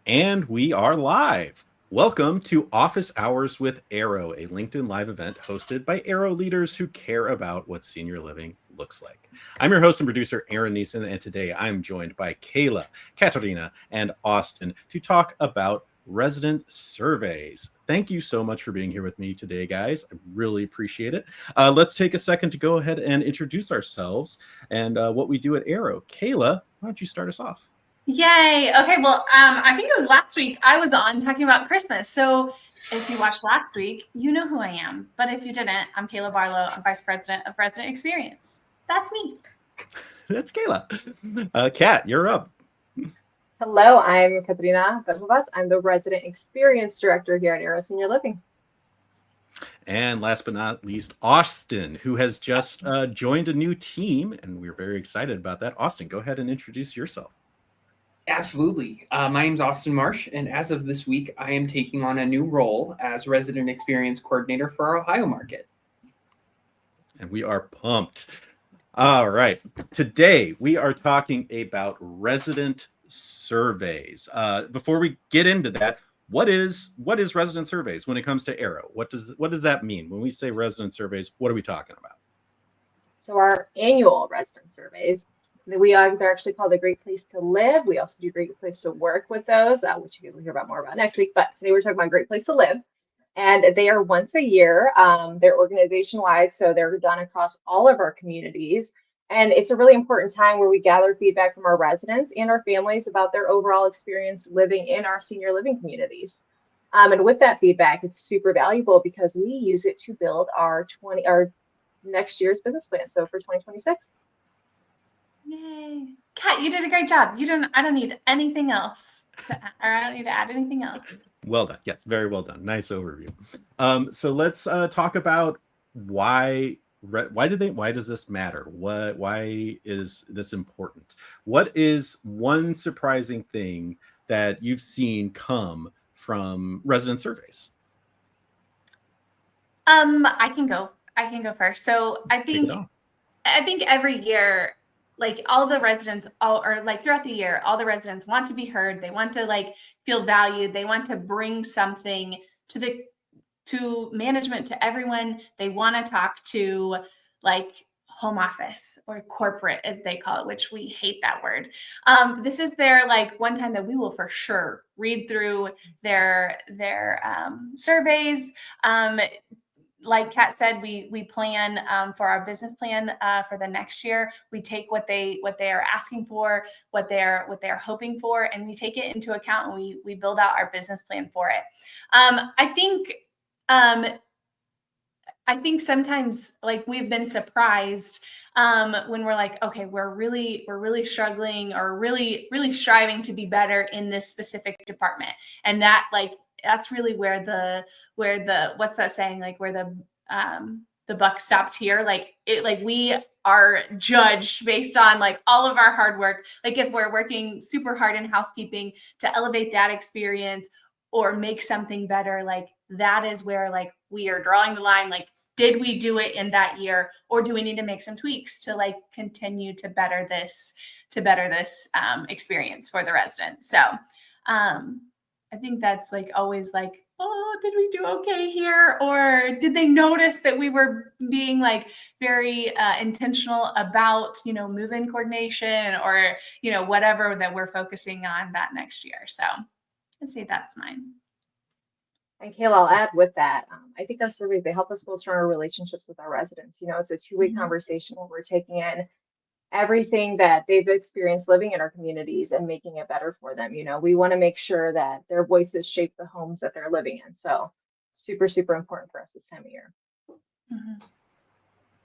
And we are live. Welcome to Office Hours with Arrow, a LinkedIn Live event hosted by Arrow leaders who care about what senior living looks like. I'm your host and producer, Aaron Neeson, and today I'm joined by Kayla, Katarina, and Austin to talk about resident surveys. Thank you so much for being here with me today, guys. I really appreciate it. Let's take a second to go ahead and introduce ourselves and what we do at Arrow. Kayla, why don't you start us off? Yay. Okay. Well, I think it was last week I was on talking about Christmas. So if you watched last week, you know who I am. But if you didn't, I'm Kayla Barlow. I'm Vice President of Resident Experience. That's me. That's Kayla. Kat, you're up. Hello, I'm Katarina Vrhovac. I'm the Resident Experience Director here at Arrow Senior Living. And last but not least, Austin, who has just joined a new team, and we're very excited about that. Austin, go ahead and introduce yourself. Absolutely. My name is Austin Marsh, and as of this week, I am taking on a new role as Resident Experience Coordinator for our Ohio market. And we are pumped. All right. Today, we are talking about resident surveys. Before we get into that, what is resident surveys when it comes to Arrow? What does that mean? When we say resident surveys, what are we talking about? So our annual resident surveys, they're actually called a Great Place to Live. We also do Great Place to Work with those, which you guys will hear about more about next week. But today we're talking about Great Place to Live. And they are once a year. They're organization-wide, so they're done across all of our communities. And it's a really important time where we gather feedback from our residents and our families about their overall experience living in our senior living communities. And with that feedback, it's super valuable because we use it to build our next year's business plan. So for 2026. Yay. Kat, you did a great job. I don't need anything else I don't need to add anything else. Well done. Yes, very well done. Nice overview. So let's talk about why does this matter? Why is this important? What is one surprising thing that you've seen come from resident surveys? I can go first. So I think every year, like all the residents, or like throughout the year, all the residents want to be heard. They want to like feel valued. They want to bring something to management, to everyone. They want to talk to like home office or corporate, as they call it, which we hate that word. This is their like one time that we will for sure read through their surveys. Like Kat said, we plan for our business plan for the next year. We take what they are asking for, what they're hoping for, and we take it into account, and we build out our business plan for it. I think sometimes like we've been surprised when we're like, okay, we're really struggling or really striving to be better in this specific department, and that's really where the what's that saying, like where the buck stops here, like we are judged based on like all of our hard work. Like if we're working super hard in housekeeping to elevate that experience or make something better, like that is where like we are drawing the line. Like, did we do it in that year, or do we need to make some tweaks to like continue to better this experience for the resident? So I think that's like always like, oh, did we do okay here? Or did they notice that we were being like very intentional about, move-in coordination or, whatever that we're focusing on that next year. So I'd say that's mine. And Kayla, I'll add with that. I think our surveys, they help us build stronger relationships with our residents. It's a two-way conversation where we're taking in everything that they've experienced living in our communities and making it better for them. We want to make sure that their voices shape the homes that they're living in. So super, super important for us this time of year. Mm-hmm.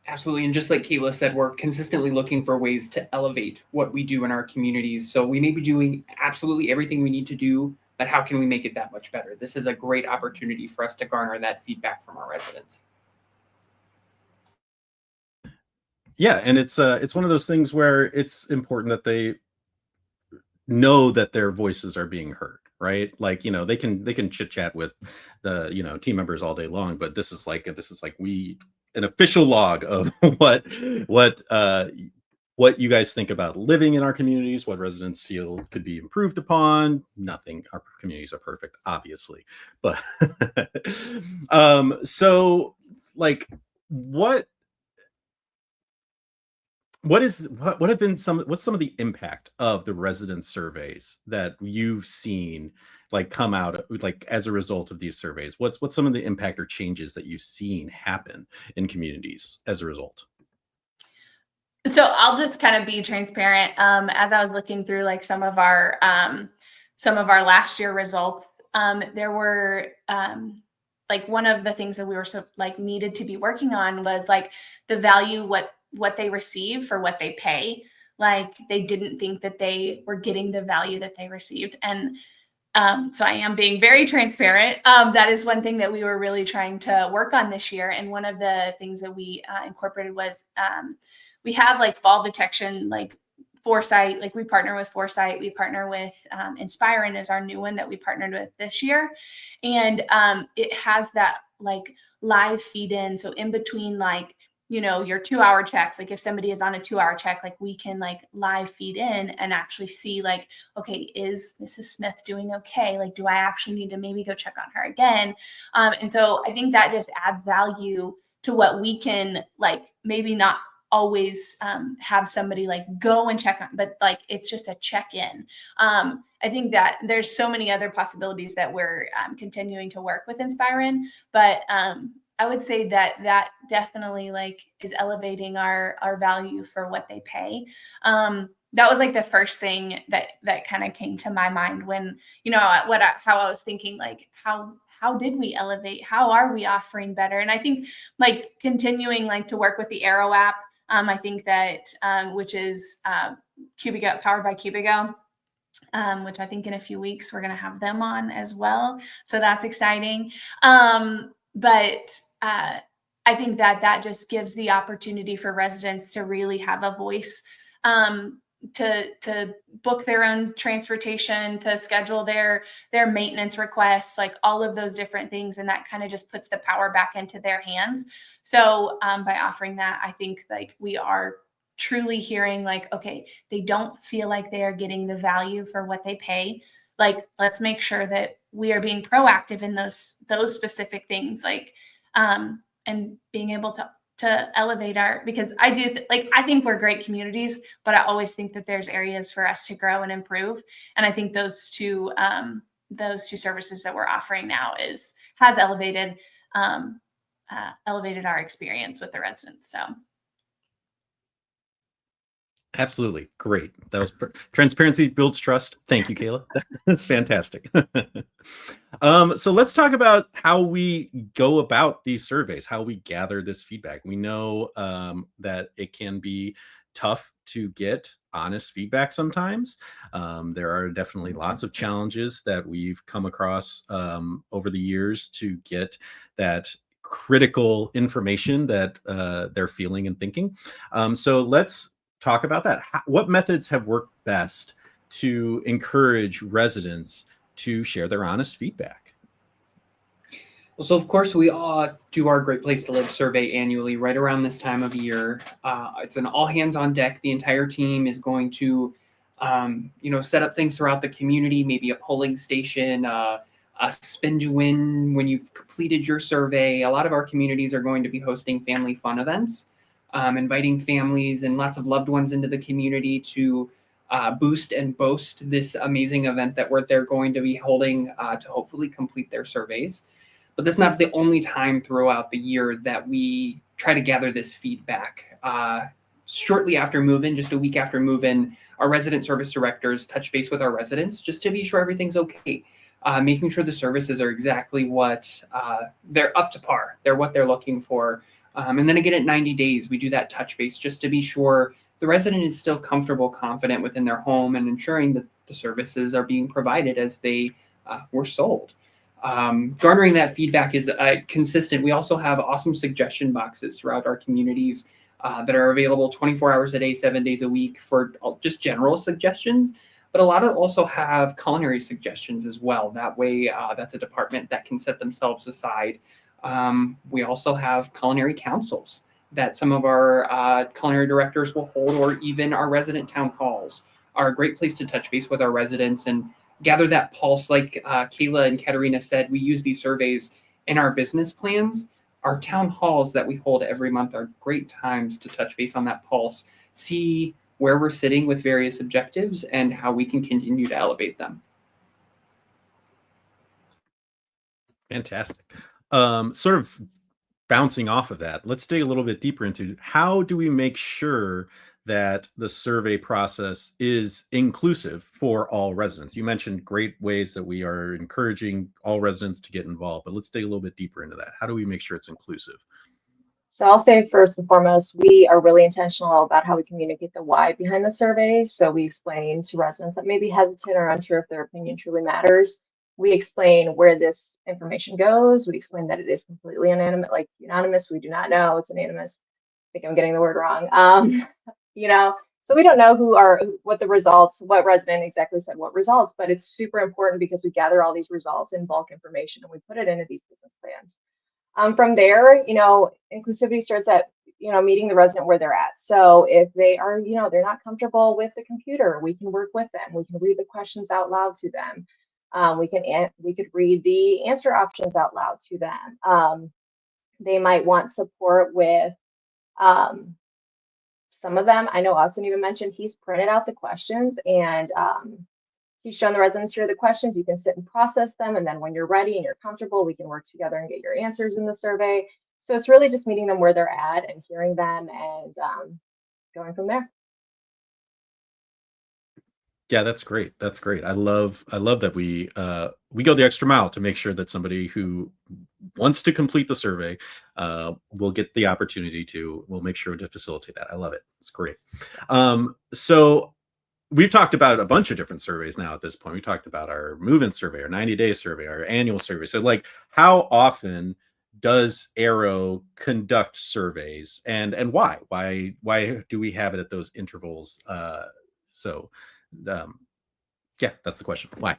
Absolutely. And just like Kayla said, we're consistently looking for ways to elevate what we do in our communities. So we may be doing absolutely everything we need to do, but how can we make it that much better? This is a great opportunity for us to garner that feedback from our residents. Yeah, and it's one of those things where it's important that they know that their voices are being heard, right? Like, they can chit chat with the team members all day long, but this is like an official log of what what you guys think about living in our communities, what residents feel could be improved upon. Nothing, our communities are perfect, obviously, but so like what have been what's some of the impact of the resident surveys that you've seen like come out like as a result of these surveys? What's some of the impact or changes that you've seen happen in communities as a result? So I'll just kind of be transparent. As I was looking through like some of our last year results, there were like one of the things that we were needed to be working on was like the value what they receive for what they pay. Like they didn't think that they were getting the value that they received, and so I am being very transparent. That is one thing that we were really trying to work on this year, and one of the things that we incorporated was we have like fall detection, like Foresight, like we partner with Foresight, we partner with Inspirin is our new one that we partnered with this year. And it has that like live feed in. So in between like, you know, your 2-hour checks, like if somebody is on a 2-hour check, like we can like live feed in and actually see like, okay, is Mrs. Smith doing okay? Like, do I actually need to maybe go check on her again? And so I think that just adds value to what we can like maybe not always have somebody like go and check on, but like it's just a check-in. I think that there's so many other possibilities that we're continuing to work with Inspirin, but I would say that definitely like is elevating our value for what they pay. That was like the first thing that kind of came to my mind when, you know, how I was thinking like how did we elevate? How are we offering better? And I think like continuing like to work with the Arrow app. I think that, which is Cubigo, powered by Cubigo, which I think in a few weeks we're going to have them on as well. So that's exciting. But I think that just gives the opportunity for residents to really have a voice, to book their own transportation, to schedule their maintenance requests, like all of those different things. And that kind of just puts the power back into their hands. So by offering that, I think like we are truly hearing like, okay, they don't feel like they are getting the value for what they pay. Like, let's make sure that we are being proactive in those specific things, like, and being able to elevate because I do I think we're great communities, but I always think that there's areas for us to grow and improve. And I think those two services that we're offering now has elevated our experience with the residents. So. Absolutely. Great. That was transparency builds trust. Thank you, Kayla. That's fantastic. So let's talk about how we go about these surveys, how we gather this feedback. We know that it can be tough to get honest feedback sometimes. There are definitely lots of challenges that we've come across over the years to get that critical information that they're feeling and thinking. So let's talk about that. What methods have worked best to encourage residents to share their honest feedback? Well, so of course we all do our Great Place to Live survey annually right around this time of year. It's an all hands on deck. The entire team is going to, set up things throughout the community, maybe a polling station, a spin to win when you've completed your survey. A lot of our communities are going to be hosting family fun events. Inviting families and lots of loved ones into the community to boost and boast this amazing event that they're going to be holding to hopefully complete their surveys. But that's not the only time throughout the year that we try to gather this feedback. Shortly after move-in, just a week after move-in, our resident service directors touch base with our residents just to be sure everything's okay. Making sure the services are exactly what they're up to par. They're what they're looking for. And then again, at 90 days, we do that touch base just to be sure the resident is still comfortable, confident within their home and ensuring that the services are being provided as they were sold. Garnering that feedback is consistent. We also have awesome suggestion boxes throughout our communities that are available 24 hours a day, 7 days a week for just general suggestions. But a lot of also have culinary suggestions as well. That way, that's a department that can set themselves aside. We also have culinary councils that some of our culinary directors will hold, or even our resident town halls are a great place to touch base with our residents and gather that pulse. Like Kayla and Katarina said, we use these surveys in our business plans. Our town halls that we hold every month are great times to touch base on that pulse, see where we're sitting with various objectives and how we can continue to elevate them. Fantastic. Sort of bouncing off of that, let's dig a little bit deeper into how do we make sure that the survey process is inclusive for all residents? You mentioned great ways that we are encouraging all residents to get involved, but let's dig a little bit deeper into that. How do we make sure it's inclusive? So I'll say first and foremost, we are really intentional about how we communicate the why behind the survey. So we explain to residents that may be hesitant or unsure if their opinion truly matters. We explain where this information goes. We explain that it is completely anonymous, like anonymous. We do not know it's anonymous. I think I'm getting the word wrong. So we don't know what the results, what resident exactly said what results, but it's super important because we gather all these results in bulk information and we put it into these business plans. From there, inclusivity starts at, meeting the resident where they're at. So if they are, they're not comfortable with the computer, we can work with them. We can read the questions out loud to them. We could read the answer options out loud to them. They might want support with some of them. I know Austin even mentioned he's printed out the questions and he's shown the residents here the questions. You can sit and process them. And then when you're ready and you're comfortable, we can work together and get your answers in the survey. So it's really just meeting them where they're at and hearing them and going from there. Yeah, that's great. That's great. I love that we go the extra mile to make sure that somebody who wants to complete the survey will get the opportunity to. We'll make sure to facilitate that. I love it. It's great. So we've talked about a bunch of different surveys now at this point. We talked about our move-in survey, our 90-day survey, our annual survey. So like, how often does Arrow conduct surveys, and why? Why do we have it at those intervals? Yeah, that's the question. Why?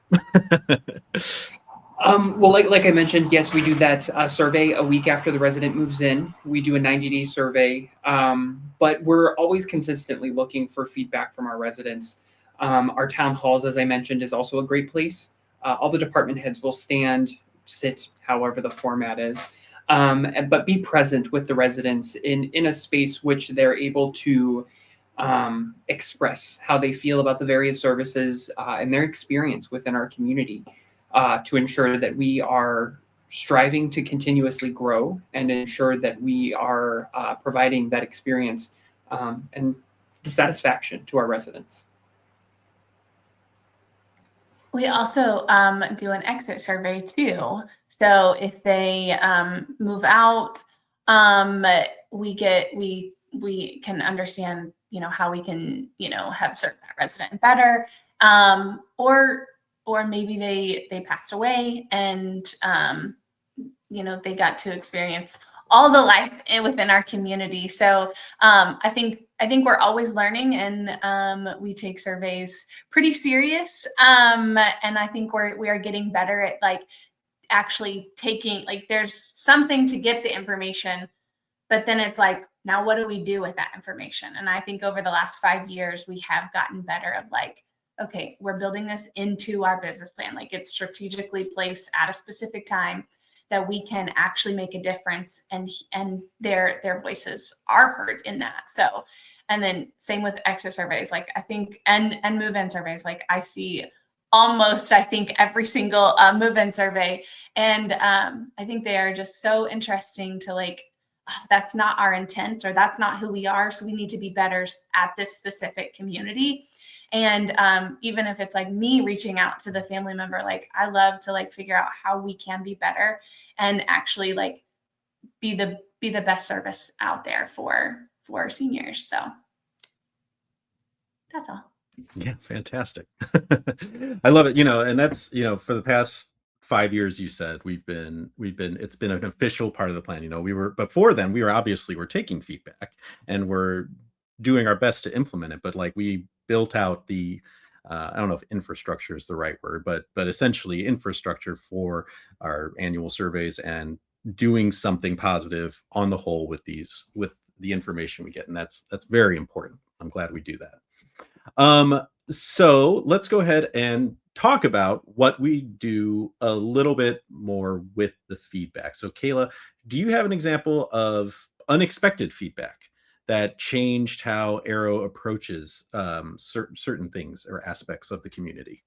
Well, like I mentioned, yes, we do that survey a week after the resident moves in. We do a 90-day survey, but we're always consistently looking for feedback from our residents. Our town halls, as I mentioned, is also a great place. All the department heads will sit, however the format is, but be present with the residents in a space which they're able to express how they feel about the various services and their experience within our community, to ensure that we are striving to continuously grow and ensure that we are providing that experience and the satisfaction to our residents. We also do an exit survey too. So if they move out, we can understand, how we can, have served that resident better, or maybe they passed away and they got to experience all the life within our community. So I think we're always learning, and we take surveys pretty serious. And I think we are getting better at actually taking, there's something to get the information, but then it's now what do we do with that information? And I think over the last 5 years, we have gotten better of okay, we're building this into our business plan. It's strategically placed at a specific time that we can actually make a difference, and their voices are heard in that. So, and then same with exit surveys, I think, and move-in surveys, I see almost, I think, every single move-in survey. And I think they are just so interesting to that's not our intent, or that's not who we are. So we need to be better at this specific community. And even if it's me reaching out to the family member, I love to figure out how we can be better and actually be the best service out there for seniors. So that's all. Yeah, fantastic. I love it. And that's, for the past 5 years, you said it's been an official part of the plan. Before then, we were taking feedback and we're doing our best to implement it, but we built out the I don't know if infrastructure is the right word, but essentially infrastructure for our annual surveys and doing something positive on the whole with the information we get, and that's very important. I'm glad we do that. So let's go ahead and talk about what we do a little bit more with the feedback. So Kayla, do you have an example of unexpected feedback that changed how Arrow approaches certain things or aspects of the community?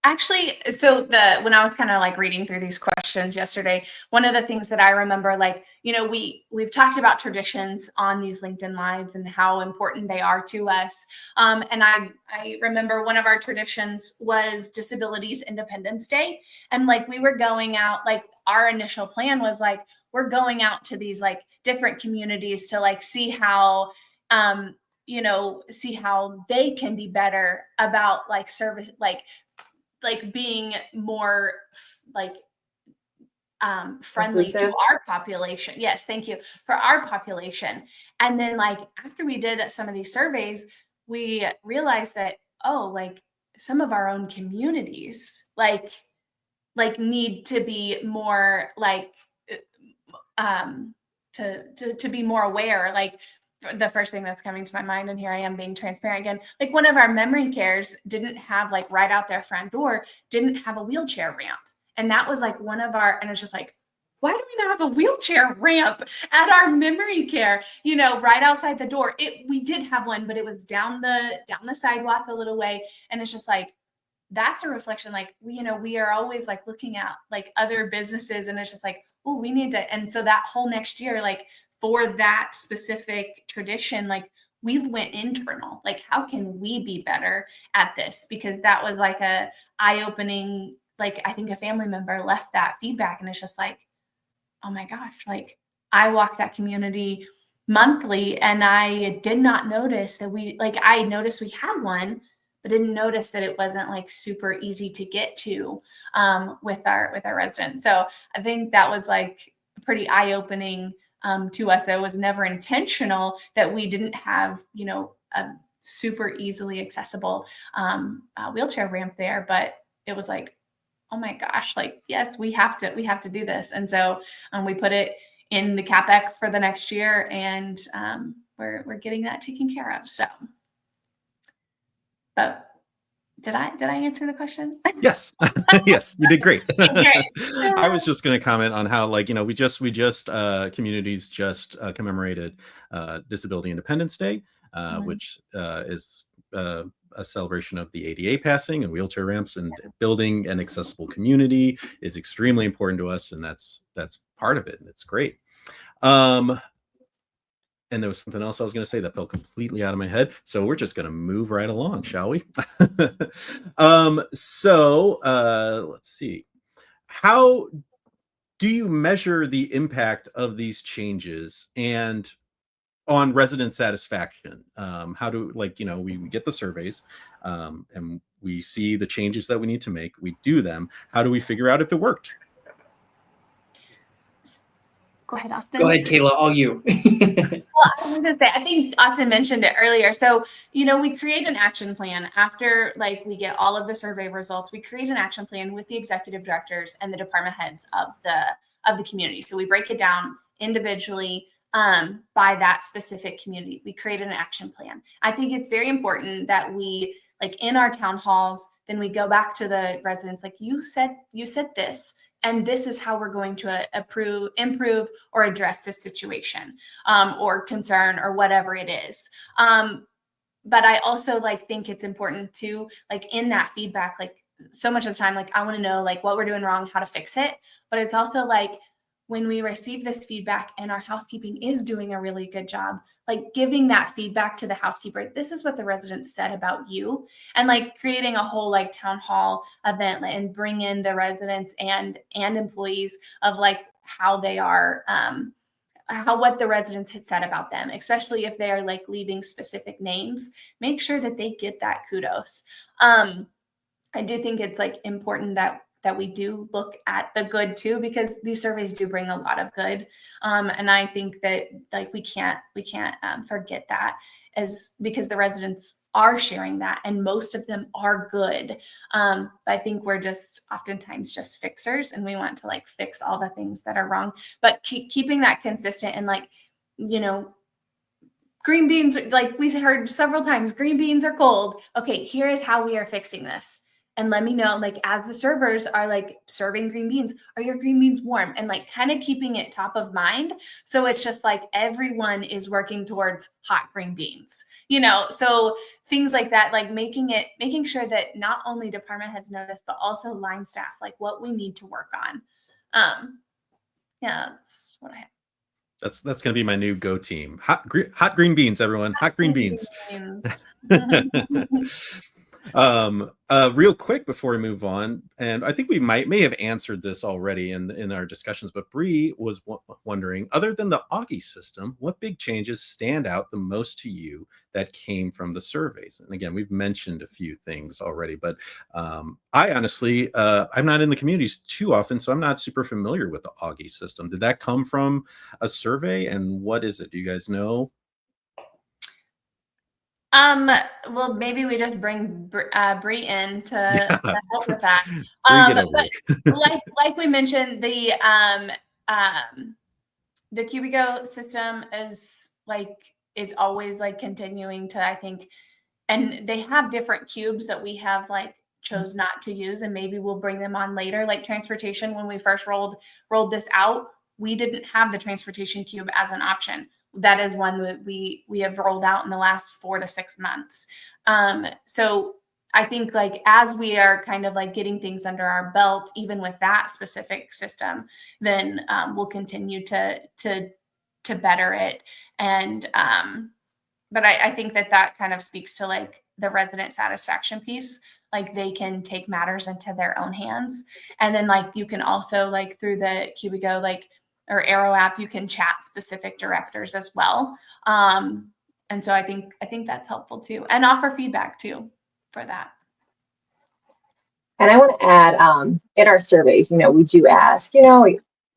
Actually, so when I was kind of like reading through these questions yesterday, one of the things that I remember, like, we've talked about traditions on these LinkedIn Lives and how important they are to us. And I remember one of our traditions was Disabilities Independence Day. And like, we were going out, like our initial plan was like, we're going out to these like different communities to like see how, see how they can be better about like service, like being more like friendly Inclusive. to our population. Yes, thank you, for our population. And then like after we did some of these surveys, we realized that, oh, like some of our own communities like need to be more like to be more aware. Like the first thing that's coming to my mind, and here I am being transparent again, like one of our memory cares didn't have, like right out their front door, didn't have a wheelchair ramp. And that was like one of our, and it's just like, why do we not have a wheelchair ramp at our memory care, right outside the door? We did have one, but it was down the sidewalk a little way. And it's just like, that's a reflection. Like we are always like looking at like other businesses, and it's just like, oh, we need to. And so that whole next year, like for that specific tradition, like we went internal, like how can we be better at this? Because that was like a eye-opening, like I think a family member left that feedback, and it's just like, oh my gosh, like I walk that community monthly, and I did not notice that I noticed we had one, but didn't notice that it wasn't like super easy to get to with our residents. So I think that was like pretty eye-opening to us. That was never intentional, that we didn't have, a super easily accessible wheelchair ramp there, but it was like, oh my gosh, like, yes, we have to do this. And so we put it in the CapEx for the next year, and we're getting that taken care of. So, but did I answer the question? Yes. Yes, you did great. I was just going to comment on how, like, we just communities just commemorated Disability Independence Day, which is a celebration of the ADA passing, and wheelchair ramps, and building an accessible community is extremely important to us, and that's part of it, and it's great. And there was something else I was going to say that fell completely out of my head. So we're just going to move right along, shall we? Let's see. How do you measure the impact of these changes and on resident satisfaction? How do, like, we get the surveys and we see the changes that we need to make. We do them. How do we figure out if it worked? Go ahead, Austin. Go ahead, Kayla, all you. Well, I was going to say, I think Austin mentioned it earlier. So, we create an action plan after, like, we get all of the survey results. We create an action plan with the executive directors and the department heads of the community. So we break it down individually by that specific community. We create an action plan. I think it's very important that we, like, in our town halls, then we go back to the residents, like, you said this, and this is how we're going to improve or address this situation or concern or whatever it is. But I also think it's important to, in that feedback, so much of the time, I want to know what we're doing wrong, how to fix it. But it's also when we receive this feedback and our housekeeping is doing a really good job, giving that feedback to the housekeeper, this is what the residents said about you, and creating a whole town hall event and bring in the residents and employees of how they are, what the residents had said about them, especially if they are leaving specific names, make sure that they get that kudos. I do think it's important that we do look at the good too, because these surveys do bring a lot of good. And I think that like we can't forget that, as because the residents are sharing that, and most of them are good. But I think we're just oftentimes just fixers, and we want to like fix all the things that are wrong. But keeping that consistent, and like, you know, green beans, like we heard several times, green beans are cold. Okay, here is how we are fixing this. And let me know, like, as the servers are like serving green beans, are your green beans warm? And like kind of keeping it top of mind. So it's just like everyone is working towards hot green beans, you know? So things like that, like making sure that not only department heads know this, but also line staff, like what we need to work on. Yeah, that's what I have. That's going to be my new go team. Hot green beans, everyone. Hot green beans. Real quick before we move on, and I think we may have answered this already in our discussions, but Bree was wondering, other than the Augie system, what big changes stand out the most to you that came from the surveys? And again, we've mentioned a few things already, but I honestly, I'm not in the communities too often, so I'm not super familiar with the Augie system. Did that come from a survey, and what is it? Do you guys know? Well, maybe we just bring Bree in to help with that. But like we mentioned, the Cubico system is always like continuing to, I think, and they have different cubes that we have like chose not to use, and maybe we'll bring them on later. Like transportation, when we first rolled this out, we didn't have the transportation cube as an option. That is one that we have rolled out in the last 4 to 6 months. So I think like as we are kind of like getting things under our belt, even with that specific system, then we'll continue to better it. And but I think that kind of speaks to like the resident satisfaction piece. Like they can take matters into their own hands. And then like you can also like through the Cubico or Arrow app, you can chat specific directors as well. And so I think that's helpful too, and offer feedback too for that. And I want to add, in our surveys, you know, we do ask, you know,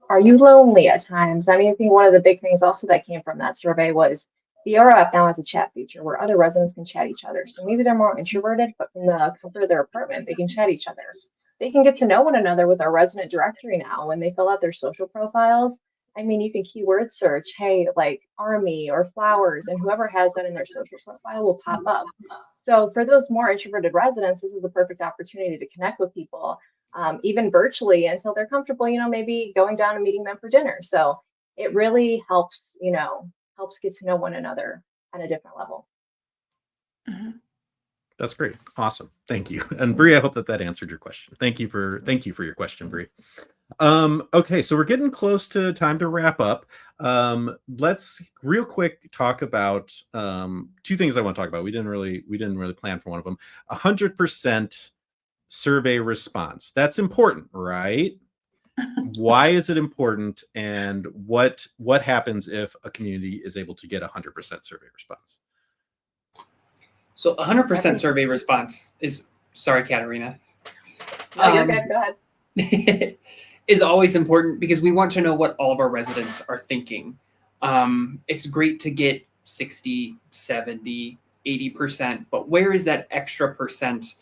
are you lonely at times? I mean, I think one of the big things also that came from that survey was the Arrow app now has a chat feature where other residents can chat each other. So maybe they're more introverted, but from the comfort of their apartment, they can chat each other. They can get to know one another with our resident directory now when they fill out their social profiles. I mean, you can keyword search, hey, like army or flowers, and whoever has that in their social profile will pop up. So for those more introverted residents, this is the perfect opportunity to connect with people, even virtually until they're comfortable, you know, maybe going down and meeting them for dinner. So it really helps, you know, helps get to know one another at a different level. Mm-hmm. That's great. Awesome. Thank you. And Bree, I hope that answered your question. Thank you for your question, Bree. Okay, so we're getting close to time to wrap up. Let's real quick talk about two things I want to talk about. We didn't really plan for one of them. 100% survey response. That's important, right? Why is it important, and what happens if a community is able to get 100% survey response? So 100% survey response is, sorry, Katarina. No, you're good. Go ahead. Is always important because we want to know what all of our residents are thinking. It's great to get 60, 70, 80%, but where is that extra percent?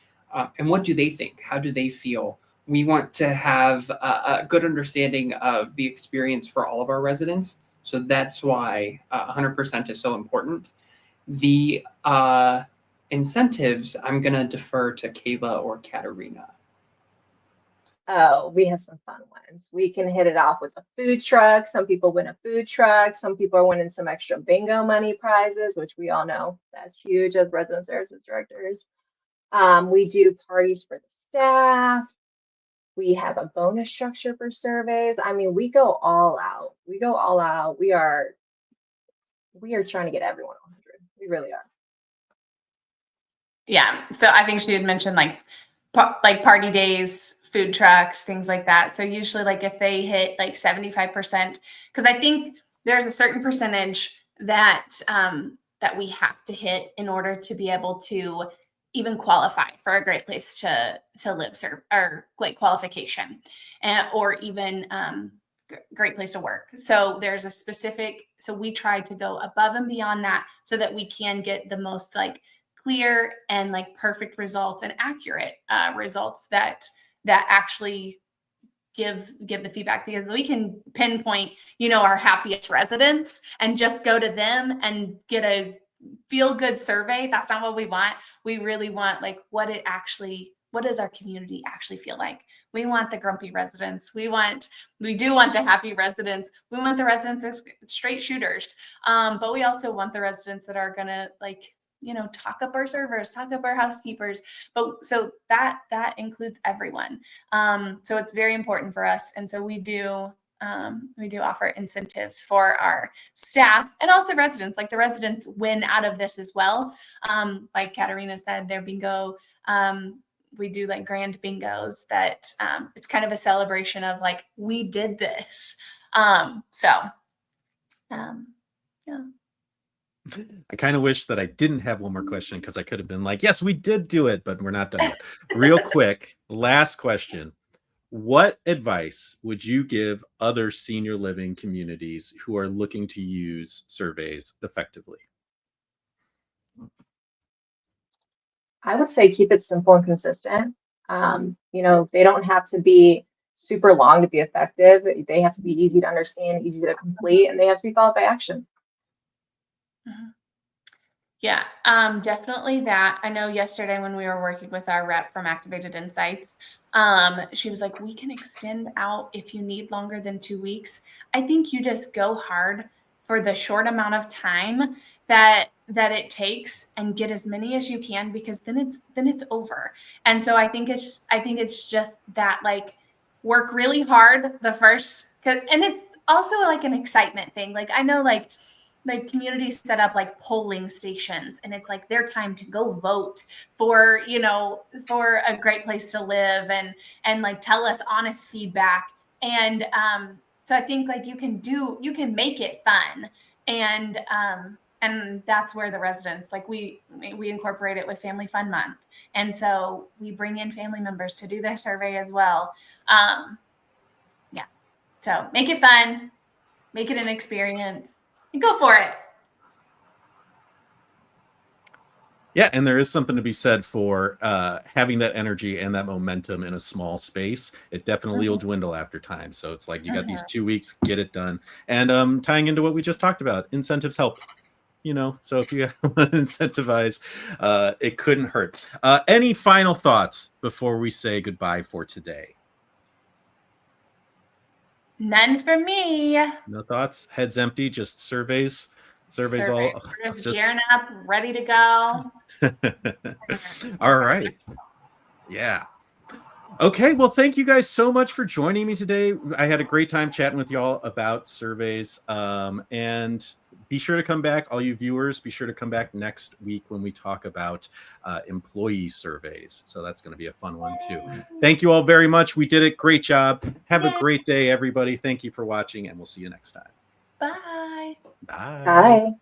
And what do they think? How do they feel? We want to have a good understanding of the experience for all of our residents. So that's why 100% is so important. The incentives, I'm going to defer to Kayla or Katarina. Oh, we have some fun ones. We can hit it off with a food truck. Some people win a food truck. Some people are winning some extra bingo money prizes, which we all know that's huge as resident services directors. We do parties for the staff. We have a bonus structure for surveys. I mean, we go all out. We go all out. We are trying to get everyone 100. We really are. Yeah. So I think she had mentioned like party days, food trucks, things like that. So usually like if they hit like 75%, because I think there's a certain percentage that that we have to hit in order to be able to even qualify for a great place to live or like qualification, or even great place to work. So there's a specific, so we try to go above and beyond that so that we can get the most like clear and like perfect results and accurate results that actually give the feedback, because we can pinpoint, our happiest residents and just go to them and get a feel good survey. That's not what we want. We really want like what does our community actually feel like? We want the grumpy residents. We do want the happy residents. We want the residents that are straight shooters. But we also want the residents that are gonna like, talk up our servers, talk up our housekeepers. But so that includes everyone. So it's very important for us. And so we do offer incentives for our staff and also the residents. Like the residents win out of this as well. Like Katarina said, their bingo, we do like grand bingos that it's kind of a celebration of like, we did this. Yeah. I kind of wish that I didn't have one more question, because I could have been like, yes, we did do it, but we're not done yet. Real quick, last question. What advice would you give other senior living communities who are looking to use surveys effectively? I would say keep it simple and consistent. They don't have to be super long to be effective. They have to be easy to understand, easy to complete, and they have to be followed by action. Yeah, definitely that. I know yesterday when we were working with our rep from Activated Insights, she was like, we can extend out if you need longer than 2 weeks. I think you just go hard for the short amount of time that it takes and get as many as you can, because then it's over. And so I think it's just that, like, work really hard the first, and it's also like an excitement thing. Like I know like communities set up like polling stations, and it's like their time to go vote for a great place to live and like tell us honest feedback. And so I think like you can make it fun, and that's where the residents, like we incorporate it with Family Fun Month, and so we bring in family members to do their survey as well. Yeah, so make it fun, make it an experience. Go for it. Yeah, and there is something to be said for having that energy and that momentum in a small space. It definitely will dwindle after time. So it's like you got these 2 weeks, get it done. And tying into what we just talked about, incentives help. So if you want to incentivize, it couldn't hurt. Any final thoughts before we say goodbye for today? None for me. No thoughts? Heads empty, just surveys. Surveys. All. We're just gearing up, ready to go. All right. Yeah. Okay. Well, thank you guys so much for joining me today. I had a great time chatting with y'all about surveys. And be sure to come back, all you viewers. Be sure to come back next week when we talk about employee surveys. So that's going to be a fun one too. Thank you all very much. We did it. Great job. Have a great day, everybody. Thank you for watching, and we'll see you next time. Bye. Bye. Bye.